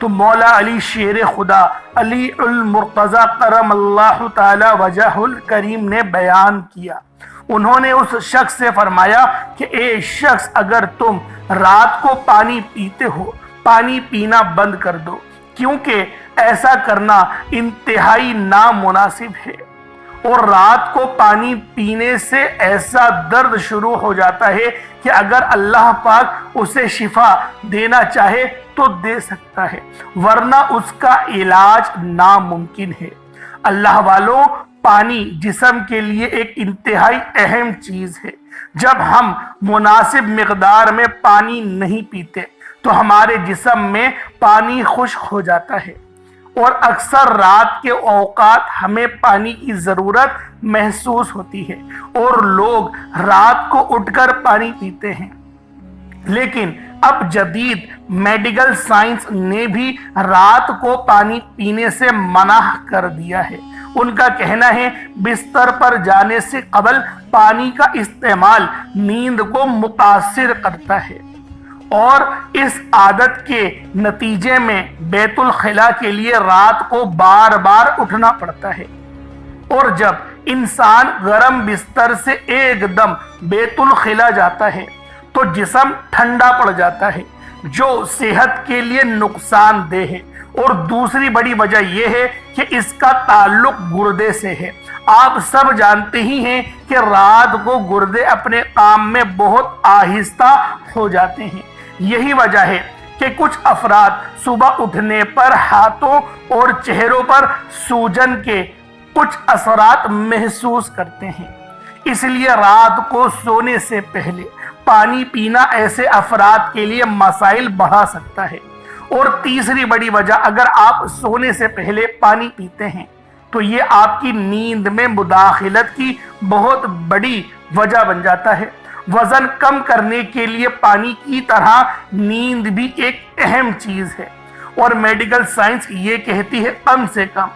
تو مولا علی شیر خدا علی المرتضی کرم اللہ تعالی وجہ الکریم نے بیان کیا۔ انہوں نے اس شخص سے فرمایا کہ اے شخص، اگر تم رات کو پانی پیتے ہو، پانی پینا بند کر دو، کیونکہ ایسا کرنا انتہائی نامناسب ہے۔ اور رات کو پانی پینے سے ایسا درد شروع ہو جاتا ہے کہ اگر اللہ پاک اسے شفا دینا چاہے تو دے سکتا ہے، ورنہ اس کا علاج ناممکن ہے۔ اللہ والوں، پانی جسم کے لیے ایک انتہائی اہم چیز ہے۔ جب ہم مناسب مقدار میں پانی نہیں پیتے تو ہمارے جسم میں پانی خشک ہو جاتا ہے، اور اکثر رات کے اوقات ہمیں پانی کی ضرورت محسوس ہوتی ہے اور لوگ رات کو اٹھ کر پانی پیتے ہیں۔ لیکن اب جدید میڈیکل سائنس نے بھی رات کو پانی پینے سے منع کر دیا ہے۔ ان کا کہنا ہے بستر پر جانے سے قبل پانی کا استعمال نیند کو متاثر کرتا ہے، اور اس عادت کے نتیجے میں بیت الخلاء کے لیے رات کو بار بار اٹھنا پڑتا ہے، اور جب انسان گرم بستر سے ایک دم بیت الخلاء جاتا ہے تو جسم ٹھنڈا پڑ جاتا ہے، جو صحت کے لیے نقصان دہ ہے۔ اور دوسری بڑی وجہ یہ ہے کہ اس کا تعلق گردے سے ہے۔ آپ سب جانتے ہی ہیں کہ رات کو گردے اپنے کام میں بہت آہستہ ہو جاتے ہیں۔ یہی وجہ ہے کہ کچھ افراد صبح اٹھنے پر ہاتھوں اور چہروں پر سوجن کے کچھ اثرات محسوس کرتے ہیں۔ اس لیے رات کو سونے سے پہلے پانی پینا ایسے افراد کے لیے مسائل بڑھا سکتا ہے۔ اور تیسری بڑی وجہ، اگر آپ سونے سے پہلے پانی پیتے ہیں تو یہ آپ کی نیند میں مداخلت کی بہت بڑی وجہ بن جاتا ہے۔ وزن کم کرنے کے لیے پانی کی طرح نیند بھی ایک اہم چیز ہے، اور میڈیکل سائنس یہ کہتی ہے کم سے کم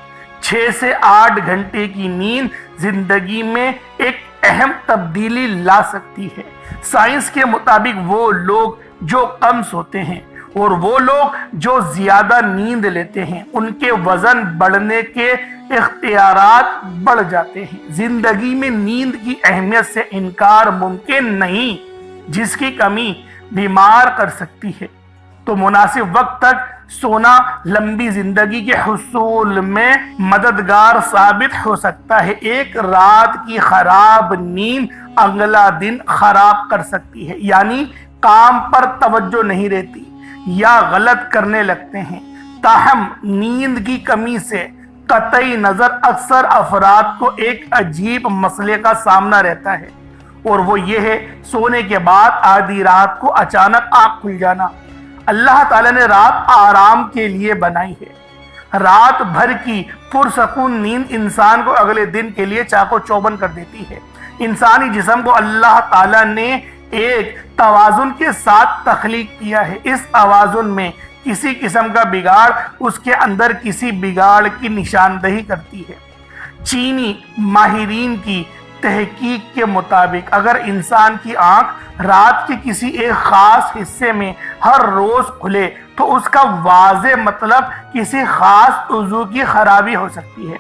6 سے 8 گھنٹے کی نیند زندگی میں ایک اہم تبدیلی لا سکتی ہے۔ سائنس کے مطابق وہ لوگ جو کم سوتے ہیں اور وہ لوگ جو زیادہ نیند لیتے ہیں، ان کے وزن بڑھنے کے اختیارات بڑھ جاتے ہیں۔ زندگی میں نیند کی اہمیت سے انکار ممکن نہیں، جس کی کمی بیمار کر سکتی ہے۔ تو مناسب وقت تک سونا لمبی زندگی کے حصول میں مددگار ثابت ہو سکتا ہے۔ ایک رات کی خراب نیند اگلا دن خراب کر سکتی ہے، یعنی کام پر توجہ نہیں رہتی یا غلط کرنے لگتے ہیں۔ تاہم نیند کی کمی سے قطعی نظر اکثر افراد کو ایک عجیب مسئلے کا سامنا رہتا ہے، اور وہ یہ ہے سونے کے بعد آدھی رات کو اچانک آنکھ کھل جانا۔ اللہ تعالیٰ نے رات آرام کے لیے بنائی ہے۔ رات بھر کی پرسکون نیند انسان کو اگلے دن کے لیے چاق و چوبند کر دیتی ہے۔ انسانی جسم کو اللہ تعالیٰ نے ایک توازن کے ساتھ تخلیق کیا ہے۔ اس توازن میں کسی قسم کا بگاڑ اس کے اندر کسی بگاڑ کی نشاندہی کرتی ہے۔ چینی ماہرین کی تحقیق کے مطابق اگر انسان کی آنکھ رات کے کسی ایک خاص حصے میں ہر روز کھلے تو اس کا واضح مطلب کسی خاص عضو کی خرابی ہو سکتی ہے۔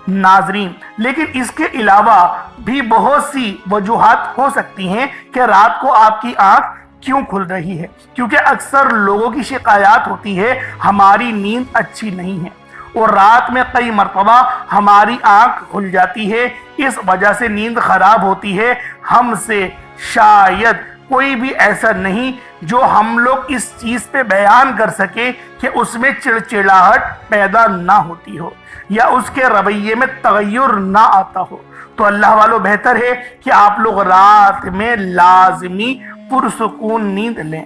ناظرین، لیکن اس کے علاوہ بھی بہت سی وجوہات ہو سکتی ہیں کہ رات کو آپ کی آنکھ کیوں کھل رہی ہے، کیونکہ اکثر لوگوں کی شکایات ہوتی ہے ہماری نیند اچھی نہیں ہے، اور رات میں کئی مرتبہ ہماری آنکھ کھل جاتی ہے، اس وجہ سے نیند خراب ہوتی ہے۔ ہم سے شاید کوئی بھی ایسا نہیں جو ہم لوگ اس چیز پہ بیان کر سکے کہ اس میں چڑچڑاہٹ پیدا نہ ہوتی ہو یا اس کے رویے میں تغیر نہ آتا ہو۔ تو اللہ والوں، بہتر ہے کہ آپ لوگ رات میں لازمی پرسکون نیند لیں،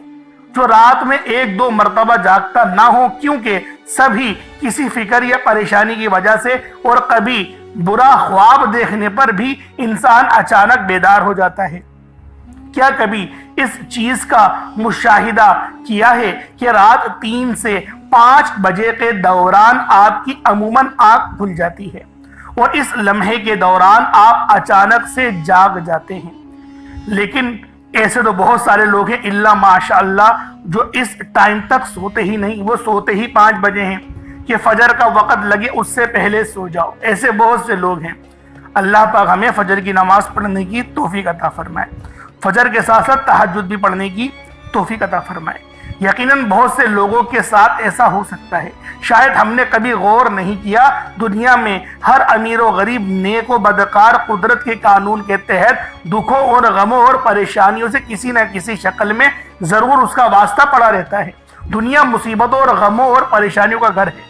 جو رات میں 1-2 مرتبہ جاگتا نہ ہو، کیونکہ سبھی کسی فکر یا پریشانی کی وجہ سے اور کبھی برا خواب دیکھنے پر بھی انسان اچانک بیدار ہو جاتا ہے۔ کیا کبھی اس چیز کا مشاہدہ کیا ہے کہ رات 3 سے 5 بجے کے دوران آپ کی عموماً آنکھ کھل جاتی ہے، اور اس لمحے کے دوران آپ اچانک سے جاگ جاتے ہیں، لیکن ایسے تو بہت سارے لوگ ہیں الا ماشاء اللہ جو اس ٹائم تک سوتے ہی نہیں، وہ سوتے ہی 5 بجے ہیں کہ فجر کا وقت لگے اس سے پہلے سو جاؤ، ایسے بہت سے لوگ ہیں۔ اللہ پاک ہمیں فجر کی نماز پڑھنے کی توفیق عطا فرمائے، فجر کے ساتھ ساتھ تہجد بھی پڑھنے کی توفیق عطا فرمائے۔ یقیناً بہت سے لوگوں کے ساتھ ایسا ہو سکتا ہے، شاید ہم نے کبھی غور نہیں کیا، دنیا میں ہر امیر و غریب، نیک و بدکار قدرت کے قانون کے تحت دکھوں اور غموں اور پریشانیوں سے کسی نہ کسی شکل میں ضرور اس کا واسطہ پڑا رہتا ہے۔ دنیا مصیبتوں اور غموں اور پریشانیوں کا گھر ہے۔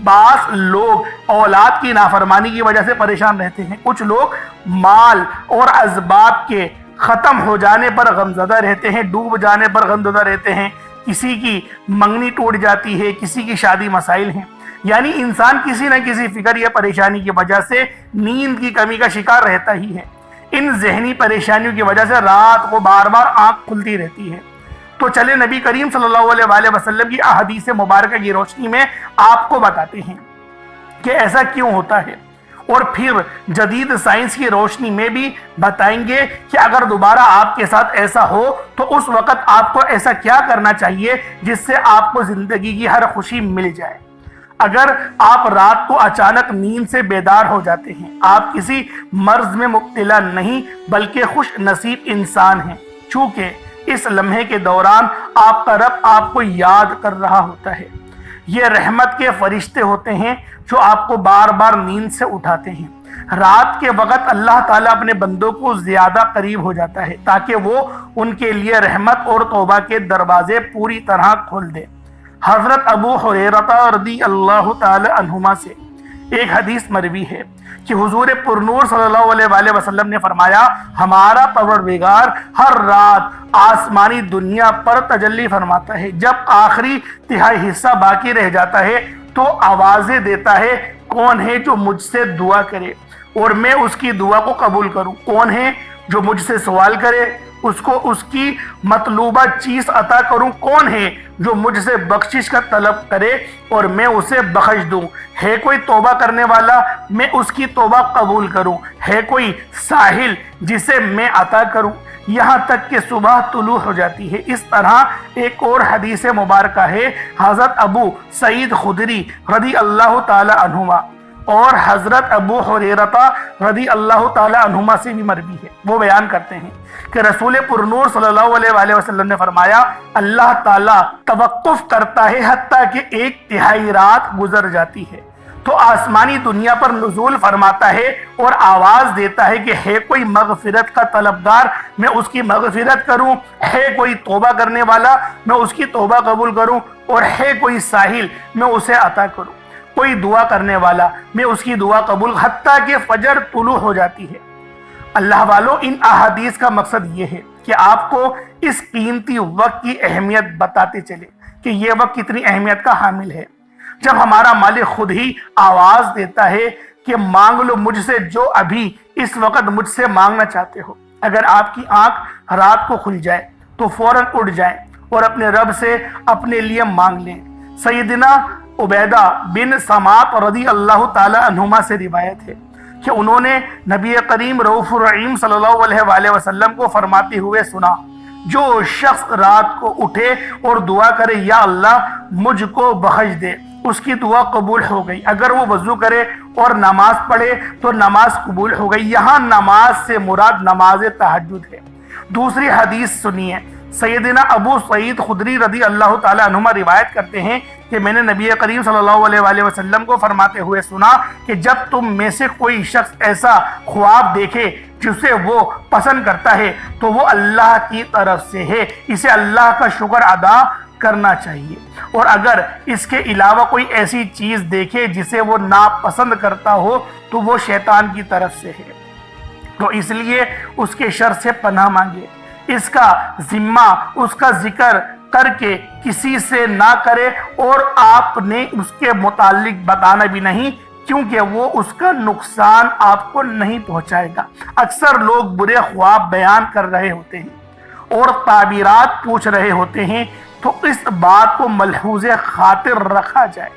بعض لوگ اولاد کی نافرمانی کی وجہ سے پریشان رہتے ہیں، کچھ لوگ مال اور اسباب کے ختم ہو جانے پر غمزدہ رہتے ہیں، ڈوب جانے پر غمزدہ رہتے ہیں، کسی کی منگنی ٹوٹ جاتی ہے، کسی کی شادی مسائل ہیں، یعنی انسان کسی نہ کسی فکر یا پریشانی کی وجہ سے نیند کی کمی کا شکار رہتا ہی ہے۔ ان ذہنی پریشانیوں کی وجہ سے رات کو بار بار آنکھ کھلتی رہتی ہے۔ تو چلے نبی کریم صلی اللہ علیہ وآلہ وسلم کی احادیث مبارکہ کی روشنی میں آپ کو بتاتے ہیں کہ ایسا کیوں ہوتا ہے، اور پھر جدید سائنس کی روشنی میں بھی بتائیں گے کہ اگر دوبارہ آپ کے ساتھ ایسا ہو تو اس وقت آپ کو ایسا کیا کرنا چاہیے جس سے آپ کو زندگی کی ہر خوشی مل جائے۔ اگر آپ رات کو اچانک نیند سے بیدار ہو جاتے ہیں، آپ کسی مرض میں مبتلا نہیں بلکہ خوش نصیب انسان ہیں، چونکہ اس لمحے کے دوران آپ کا رب آپ کو یاد کر رہا ہوتا ہے۔ یہ رحمت کے فرشتے ہوتے ہیں جو آپ کو بار بار نیند سے اٹھاتے ہیں۔ رات کے وقت اللہ تعالیٰ اپنے بندوں کو زیادہ قریب ہو جاتا ہے تاکہ وہ ان کے لیے رحمت اور توبہ کے دروازے پوری طرح کھول دے۔ حضرت ابو ہریرہ رضی اللہ تعالی عنہما سے ایک حدیث مروی ہے کہ حضور پرنور صلی اللہ علیہ وآلہ وسلم نے فرمایا، ہمارا پروردگار ہر رات آسمانی دنیا پر تجلی فرماتا ہے، جب آخری تہائی حصہ باقی رہ جاتا ہے تو آوازیں دیتا ہے، کون ہے جو مجھ سے دعا کرے اور میں اس کی دعا کو قبول کروں، کون ہے جو مجھ سے سوال کرے اس کو اس کی مطلوبہ چیز عطا کروں، کون ہے جو مجھ سے بخشش کا طلب کرے اور میں اسے بخش دوں، ہے کوئی توبہ کرنے والا میں اس کی توبہ قبول کروں، ہے کوئی ساحل جسے میں عطا کروں، یہاں تک کہ صبح طلوع ہو جاتی ہے۔ اس طرح ایک اور حدیث مبارکہ ہے حضرت ابو سعید خدری رضی اللہ تعالی عنہما اور حضرت ابو ہریرہ رضی اللہ تعالی عنہما سے بھی مروی ہے، وہ بیان کرتے ہیں کہ رسول پرنور صلی اللہ علیہ وآلہ وسلم نے فرمایا، اللہ تعالیٰ توقف کرتا ہے حتیٰ کہ 1/3 رات گزر جاتی ہے تو آسمانی دنیا پر نزول فرماتا ہے اور آواز دیتا ہے کہ ہے کوئی مغفرت کا طلبگار میں اس کی مغفرت کروں، ہے کوئی توبہ کرنے والا میں اس کی توبہ قبول کروں، اور ہے کوئی ساحل میں اسے عطا کروں، کوئی دعا کرنے والا میں اس کی دعا قبول، حتیٰ کہ فجر طلوع ہو جاتی ہے۔ اللہ والوں، ان احادیث کا مقصد یہ ہے کہ آپ کو اس قیمتی وقت کی اہمیت بتاتے چلے کہ یہ وقت کتنی اہمیت کا حامل ہے۔ جب ہمارا مالک خود ہی آواز دیتا ہے کہ مانگ لو مجھ سے جو ابھی اس وقت مجھ سے مانگنا چاہتے ہو، اگر آپ کی آنکھ رات کو کھل جائے تو فوراً اٹھ جائیں اور اپنے رب سے اپنے لیے مانگ لیں۔ سیدنا عبیدہ بن سمات رضی اللہ تعالی عنہما سے روایت ہے کہ انہوں نے نبی کریم رؤوف الرحیم صلی اللہ علیہ وآلہ وسلم کو فرماتے ہوئے سنا، جو شخص رات کو اٹھے اور دعا کرے یا اللہ مجھ کو بخش دے، اس کی دعا قبول ہو گئی، اگر وہ وضو کرے اور نماز پڑھے تو نماز قبول ہو گئی۔ یہاں نماز سے مراد نماز تہجد ہے۔ دوسری حدیث سنیے، سیدنا ابو سعید خدری رضی اللہ تعالی عنہما روایت کرتے ہیں کہ میں نے نبی کریم صلی اللہ علیہ وآلہ وسلم کو فرماتے ہوئے سنا کہ جب تم میں سے کوئی شخص ایسا خواب دیکھے جسے وہ پسند کرتا ہے تو وہ اللہ کی طرف سے ہے، اسے اللہ کا شکر ادا کرنا چاہیے، اور اگر اس کے علاوہ کوئی ایسی چیز دیکھے جسے وہ ناپسند کرتا ہو تو وہ شیطان کی طرف سے ہے، تو اس لیے اس کے شر سے پناہ مانگے، اس کا ذمہ اس کا ذکر کر کے کسی سے نہ کرے اور آپ نے اس کے متعلق بتانا بھی نہیں، کیونکہ وہ اس کا نقصان آپ کو نہیں پہنچائے گا۔ اکثر لوگ برے خواب بیان کر رہے ہوتے ہیں اور تعبیرات پوچھ رہے ہوتے ہیں، تو اس بات کو ملحوظ خاطر رکھا جائے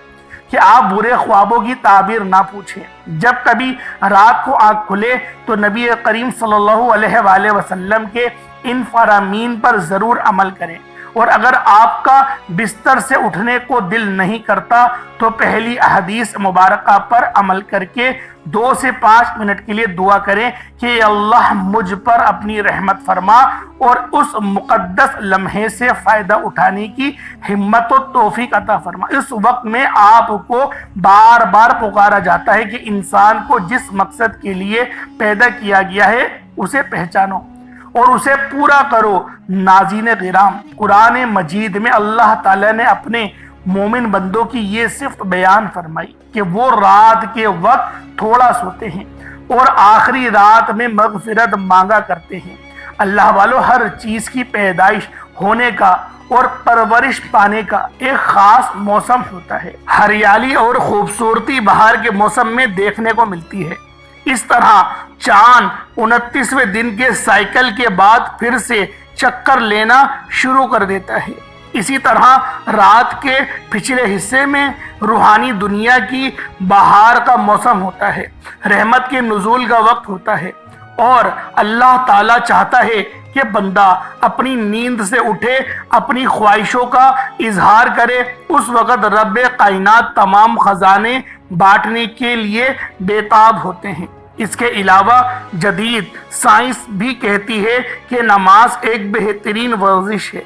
کہ آپ برے خوابوں کی تعبیر نہ پوچھیں۔ جب کبھی رات کو آنکھ کھلے تو نبی کریم صلی اللہ علیہ وآلہ وسلم کے ان فرامین پر ضرور عمل کریں، اور اگر آپ کا بستر سے اٹھنے کو دل نہیں کرتا تو پہلی احادیث مبارکہ پر عمل کر کے 2 سے 5 منٹ کے لیے دعا کریں کہ اے اللہ مجھ پر اپنی رحمت فرما اور اس مقدس لمحے سے فائدہ اٹھانے کی ہمت و توفیق عطا فرما۔ اس وقت میں آپ کو بار بار پکارا جاتا ہے کہ انسان کو جس مقصد کے لیے پیدا کیا گیا ہے اسے پہچانو اور اسے پورا کرو۔ ناظرین کرام، قرآن مجید میں اللہ تعالیٰ نے اپنے مومن بندوں کی یہ صفت بیان فرمائی کہ وہ رات کے وقت تھوڑا سوتے ہیں اور آخری رات میں مغفرت مانگا کرتے ہیں۔ اللہ والو، ہر چیز کی پیدائش ہونے کا اور پرورش پانے کا ایک خاص موسم ہوتا ہے۔ ہریالی اور خوبصورتی بہار کے موسم میں دیکھنے کو ملتی ہے۔ اس طرح چاند 29ویں دن کے سائیکل کے بعد پھر سے چکر لینا شروع کر دیتا ہے۔ اسی طرح رات کے پچھلے حصے میں روحانی دنیا کی بہار کا موسم ہوتا ہے، رحمت کے نزول کا وقت ہوتا ہے، اور اللہ تعالیٰ چاہتا ہے کہ بندہ اپنی نیند سے اٹھے، اپنی خواہشوں کا اظہار کرے۔ اس وقت رب کائنات تمام خزانے بانٹنے کے لیے بےتاب ہوتے ہیں۔ اس کے علاوہ جدید سائنس بھی کہتی ہے کہ نماز ایک بہترین ورزش ہے۔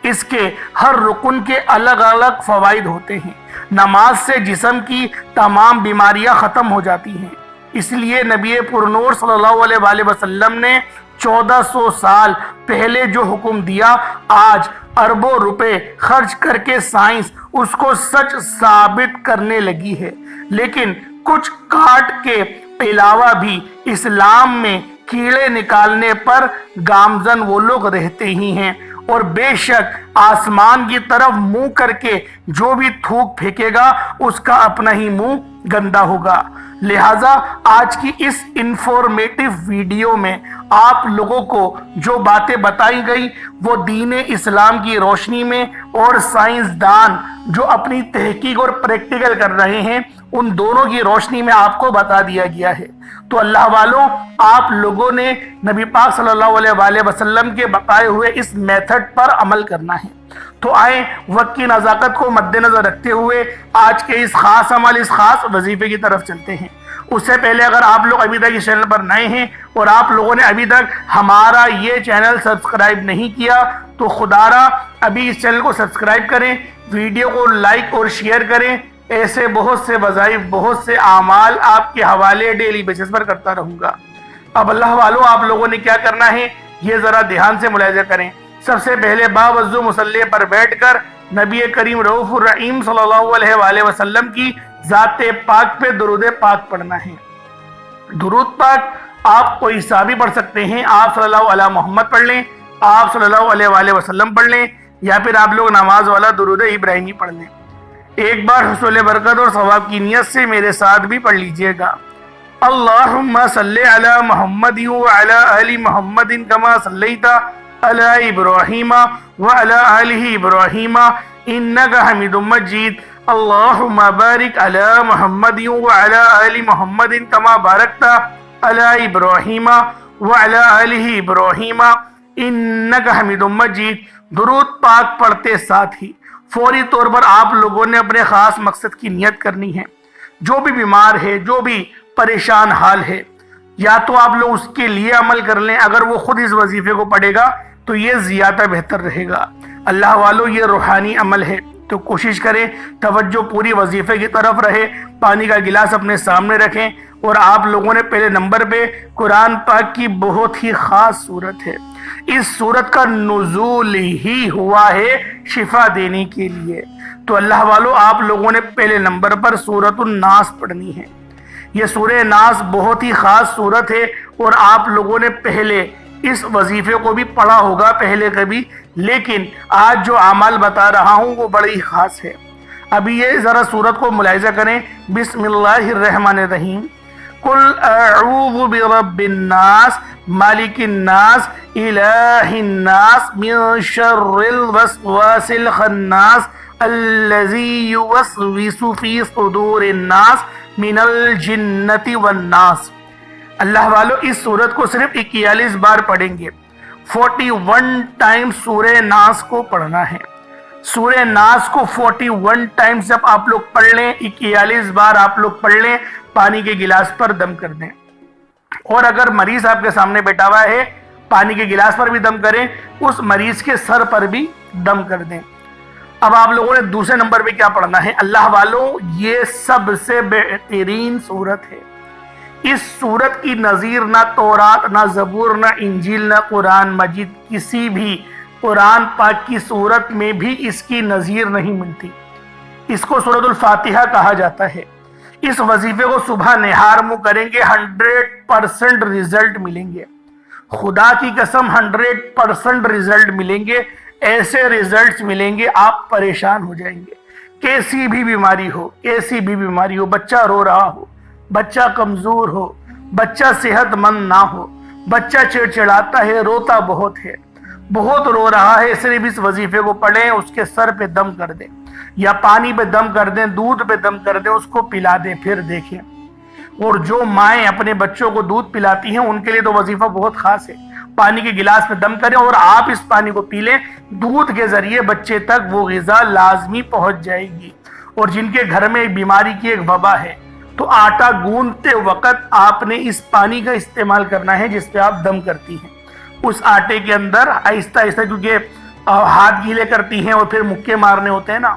اس کے ہر رکن کے الگ الگ فوائد ہوتے ہیں۔ نماز سے جسم کی تمام بیماریاں ختم ہو جاتی ہیں۔ اس لیے نبی پرنور صلی اللہ علیہ وآلہ وسلم نے 1400 سال پہلے جو حکم دیا، آج اربوں روپے خرچ کر کے سائنس اس کو سچ ثابت کرنے لگی ہے۔ لیکن کچھ کاٹ کے علاوہ بھی اسلام میں کیڑے نکالنے پر گامزن وہ لوگ رہتے ہی ہیں، اور بے شک آسمان کی طرف منہ کر کے جو بھی تھوک پھینکے گا اس کا اپنا ہی منہ گندا ہوگا۔ لہٰذا آج کی اس انفارمیٹیو ویڈیو میں آپ لوگوں کو جو باتیں بتائی گئی وہ دین اسلام کی روشنی میں، اور سائنسدان جو اپنی تحقیق اور پریکٹیکل کر رہے ہیں ان دونوں کی روشنی میں آپ کو بتا دیا گیا ہے۔ تو اللہ والوں، آپ لوگوں نے نبی پاک صلی اللہ علیہ وآلہ وسلم کے بتائے ہوئے اس میتھڈ پر عمل کرنا ہے۔ تو آئیں وقت کی نزاکت کو مد نظر رکھتے ہوئے آج کے اس خاص عمل، اس خاص وظیفے کی طرف چلتے ہیں۔ اس سے پہلے اگر آپ لوگ ابھی تک اس چینل پر نئے ہیں اور آپ لوگوں نے ابھی تک ہمارا یہ چینل سبسکرائب نہیں کیا تو خدا را ابھی اس چینل کو سبسکرائب کریں، ویڈیو کو لائک اور شیئر کریں۔ ایسے بہت سے وظائف، بہت سے اعمال آپ کے حوالے ڈیلی بیسس پر کرتا رہوں گا۔ اب اللہ والوں، آپ لوگوں نے کیا کرنا ہے یہ ذرا دھیان سے ملاحظہ کریں۔ سب سے پہلے باوضو مصلی پر بیٹھ کر نبی کریم رؤوف الرحیم صلی اللہ علیہ وآلہ وسلم کی ذات پاک پہ درود پاک پڑھنا ہے۔ درود پاک آپ کوئی سا بھی پڑھ سکتے ہیں۔ آپ صلی اللہ علیہ محمد پڑھ لیں، آپ صلی اللہ علیہ وآلہ وسلم پڑھ لیں، یا پھر آپ لوگ نماز والا درود ابراہیمی پڑھ لیں۔ ایک بار حصول برکت اور ثواب کی نیت سے میرے ساتھ بھی پڑھ لیجئے گا۔ اللہم صلی علی محمد وعلی آل محمد کما صلیت علی ابراہیم وعلی آل ابراہیم انک حمید مجید۔ اللہم بارک علی محمد وعلی آل محمد کما بارکت علی ابراہیم وعلی آل ابراہیم انک حمید مجید۔ درود پاک پڑھتے ساتھ ہی فوری طور پر آپ لوگوں نے اپنے خاص مقصد کی نیت کرنی ہے۔ جو بھی بیمار ہے، جو بھی پریشان حال ہے، یا تو آپ لوگ اس کے لیے عمل کر لیں، اگر وہ خود اس وظیفے کو پڑھے گا تو یہ زیادہ بہتر رہے گا۔ اللہ والوں، یہ روحانی عمل ہے تو کوشش کریں توجہ پوری وظیفے کی طرف رہے۔ پانی کا گلاس اپنے سامنے رکھیں، اور آپ لوگوں نے پہلے نمبر پہ قرآن پاک کی بہت ہی خاص صورت ہے، اس صورت کا نزول ہی ہوا ہے شفا دینے کے لیے۔ تو اللہ والوں، آپ لوگوں نے پہلے نمبر پر سورۃ الناس پڑھنی ہے۔ یہ سورہ ناس بہت ہی خاص صورت ہے، اور آپ لوگوں نے پہلے اس وظیفے کو بھی پڑھا ہوگا پہلے کبھی، لیکن آج جو اعمال بتا رہا ہوں وہ بڑی ہی خاص ہے۔ ابھی یہ ذرا صورت کو ملاحظہ کریں۔ بسم اللہ الرحمن الرحیم۔ قل اعوذ برب الناس مالک الناس الہ الناس من شر الوسواس الخناس الذی یوسوس فی صدور الناس من الجنۃ والناس۔ اللہ والو اس سورت کو صرف 41 بار پڑھیں گے، 41 ٹائم سورہ ناس کو پڑھنا ہے۔ سورہ ناس کو 41 ٹائم جب آپ لوگ پڑھ لیں، 41 بار آپ لوگ پڑھ لیں، پانی کے گلاس پر دم کر دیں۔ اور اگر مریض آپ کے سامنے بیٹھا ہوا ہے، پانی کے گلاس پر بھی دم کریں، اس مریض کے سر پر بھی دم کر دیں۔ اب آپ لوگوں نے دوسرے نمبر پہ کیا پڑھنا ہے؟ اللہ والو یہ سب سے بہترین سورت ہے۔ اس سورت کی نظیر نہ تورات، نہ زبور، نہ انجیل، نہ قرآن مجید، کسی بھی قرآن پاک کی سورت میں بھی اس کی نظیر نہیں ملتی۔ اس کو سورۃ الفاتحہ کہا جاتا ہے۔ اس وظیفے کو صبح نہار منہ کریں گے، 100% رزلٹ ملیں گے۔ خدا کی قسم 100% رزلٹ ملیں گے۔ ایسے رزلٹس ملیں گے آپ پریشان ہو جائیں گے۔ کیسی بھی بیماری ہو، کیسی بھی بیماری ہو، بچہ رو رہا ہو، بچہ کمزور ہو، بچہ صحت مند نہ ہو، بچہ چڑچڑاتا ہے، روتا بہت ہے، بہت رو رہا ہے، صرف اس وظیفے کو پڑھیں، اس کے سر پہ دم کر دیں یا پانی پہ دم کر دیں، دودھ پہ دم کر دیں، اس کو پلا دیں، پھر دیکھیں۔ اور جو مائیں اپنے بچوں کو دودھ پلاتی ہیں ان کے لیے تو وظیفہ بہت خاص ہے۔ پانی کے گلاس میں دم کریں اور آپ اس پانی کو پی لیں، دودھ کے ذریعے بچے تک وہ غذا لازمی پہنچ جائے گی۔ اور جن کے گھر میں بیماری کی ایک وبا ہے تو آٹا گوندتے وقت آپ نے اس پانی کا استعمال کرنا ہے جس پہ آپ دم کرتی ہیں۔ اس آٹے کے اندر آہستہ آہستہ، کیونکہ ہاتھ گیلے کرتی ہیں اور پھر مکے مارنے ہوتے ہیں نا،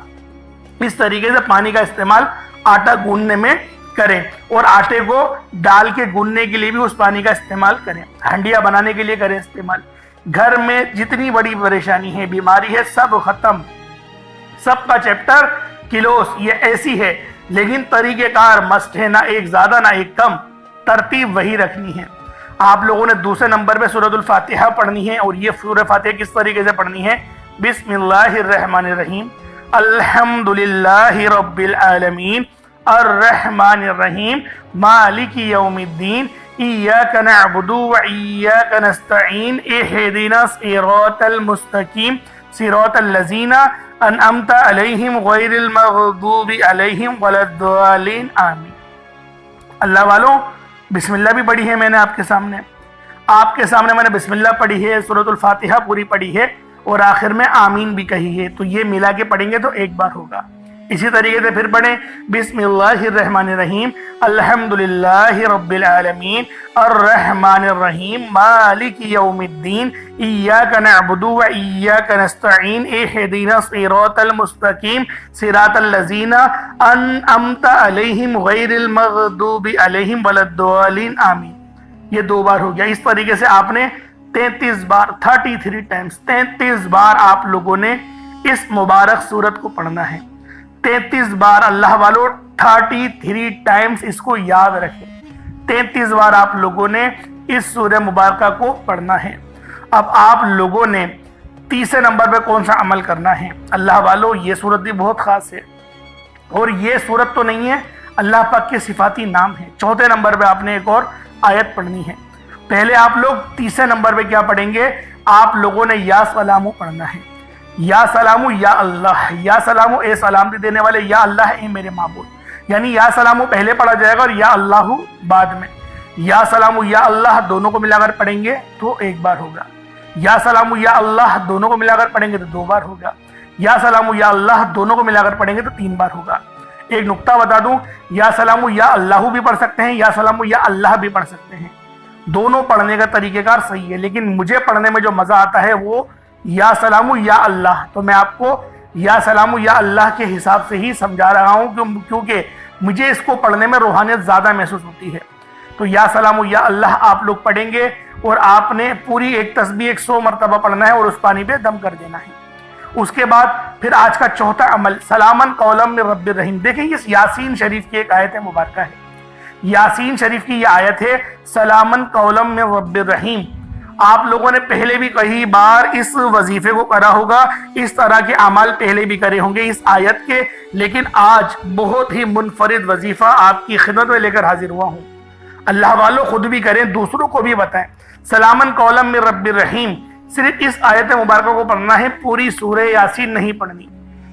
اس طریقے سے پانی کا استعمال آٹا گوندنے میں کریں، اور آٹے کو ڈال کے گوندنے کے لیے بھی اس پانی کا استعمال کریں، ہنڈیاں بنانے کے لیے کریں استعمال۔ گھر میں جتنی بڑی پریشانی ہے، بیماری ہے، سب ختم۔ سب کا چیپٹر کلوس یہ ایسی ہے، لیکن طریقہ کار مست ہے، نہ ایک زیادہ نہ ایک کم، ترتیب وہی رکھنی ہے۔ آپ لوگوں نے دوسرے نمبر پہ سورۃ الفاتحہ پڑھنی ہے، اور یہ سورہ فاتحہ کس طریقے سے پڑھنی ہے؟ بسم اللہ الرحمن الرحیم، الحمدللہ رب العالمین، الرحمن الرحیم، مالک یوم الدین، ایاک نعبد و ایاک نستعین، اہدنا الصراط المستقیم، صراط الذین انعمت علیہم غیر المغضوب علیہم ولا الضالین، آمین۔ اللہ والوں بسم اللہ بھی پڑھی ہے میں نے آپ کے سامنے میں نے بسم اللہ پڑھی ہے، سورۃ الفاتحہ پوری پڑھی ہے، اور آخر میں آمین بھی کہی ہے، تو یہ ملا کے پڑھیں گے تو ایک بار ہوگا۔ اسی طریقے سے پھر پڑھیں بسم اللہ الرحمن الرحیم، الحمدللہ رب العالمین، الرحمن الرحیم، مالک یوم الدین، ایاک نعبد و ایاک نستعین، اہدنا الصراط المستقیم، صراط الذین انعمت علیہم غیر المغضوب علیہم ولا الضالین، آمین۔ یہ 2 بار ہو گیا۔ اس طریقے سے آپ نے 33 بار 33 ٹائمز 33 بار آپ لوگوں نے اس مبارک سورت کو پڑھنا ہے۔ 33 بار اللہ والوں 33 ٹائمز اس کو یاد رکھیں۔ 33 بار آپ لوگوں نے اس سورہ مبارکہ کو پڑھنا ہے۔ اب آپ لوگوں نے تیسرے نمبر پہ کون سا عمل کرنا ہے؟ اللہ والوں یہ سورت بھی بہت خاص ہے، اور یہ سورت تو نہیں ہے، اللہ پاک کے صفاتی نام ہے۔ چوتھے نمبر پہ آپ نے ایک اور آیت پڑھنی ہے۔ پہلے آپ لوگ تیسرے نمبر پہ کیا پڑھیں گے؟ آپ لوگوں نے یا سلامو پڑھنا ہے۔ یا سلامو یا اللہ، یا سلامو اے سلامتی دینے والے، یا اللہ اے میرے معبود، یعنی یا سلامو پہلے پڑھا جائے گا اور یا اللہ بعد میں۔ یا سلامو یا اللہ دونوں کو ملا کر پڑھیں گے تو 1 بار ہوگا۔ یا سلامو یا اللہ دونوں کو ملا کر پڑھیں گے تو 2 بار ہوگا۔ یا سلامو یا اللہ دونوں کو ملا کر پڑھیں گے تو 3 بار ہوگا۔ ایک نقطہ بتا دوں، یا سلامو یا اللہ بھی پڑھ سکتے ہیں، یا سلامو یا اللہ بھی پڑھ سکتے ہیں، دونوں پڑھنے کا طریقہ کار صحیح ہے، لیکن مجھے پڑھنے میں جو مزہ آتا ہے وہ یا سلامو یا اللہ، تو میں آپ کو یا سلامو یا اللہ کے حساب سے ہی سمجھا رہا ہوں، کیونکہ مجھے اس کو پڑھنے میں روحانیت زیادہ محسوس ہوتی ہے۔ تو یا سلامو یا اللہ آپ لوگ پڑھیں گے، اور آپ نے پوری ایک تسبیح 100 مرتبہ پڑھنا ہے اور اس پانی پہ دم کر دینا ہے۔ اس کے بعد پھر آج کا چوتھا عمل، سلامن قولا من رب الرحیم۔ دیکھیں یہ یاسین شریف کی ایک آیت مبارکہ ہے، یاسین شریف کی یہ آیت ہے، سلامن قولا من رب الرحیم۔ آپ لوگوں نے پہلے بھی کئی بار اس وظیفے کو کرا ہوگا، اس طرح کے اعمال پہلے بھی کرے ہوں گے اس آیت کے، لیکن آج بہت ہی منفرد وظیفہ آپ کی خدمت میں لے کر حاضر ہوا ہوں۔ اللہ والوں خود بھی کریں، دوسروں کو بھی بتائیں۔ سلامن قولا من رب الرحیم، صرف اس آیت مبارکہ کو پڑھنا ہے، پوری سورہ یاسین نہیں پڑھنی۔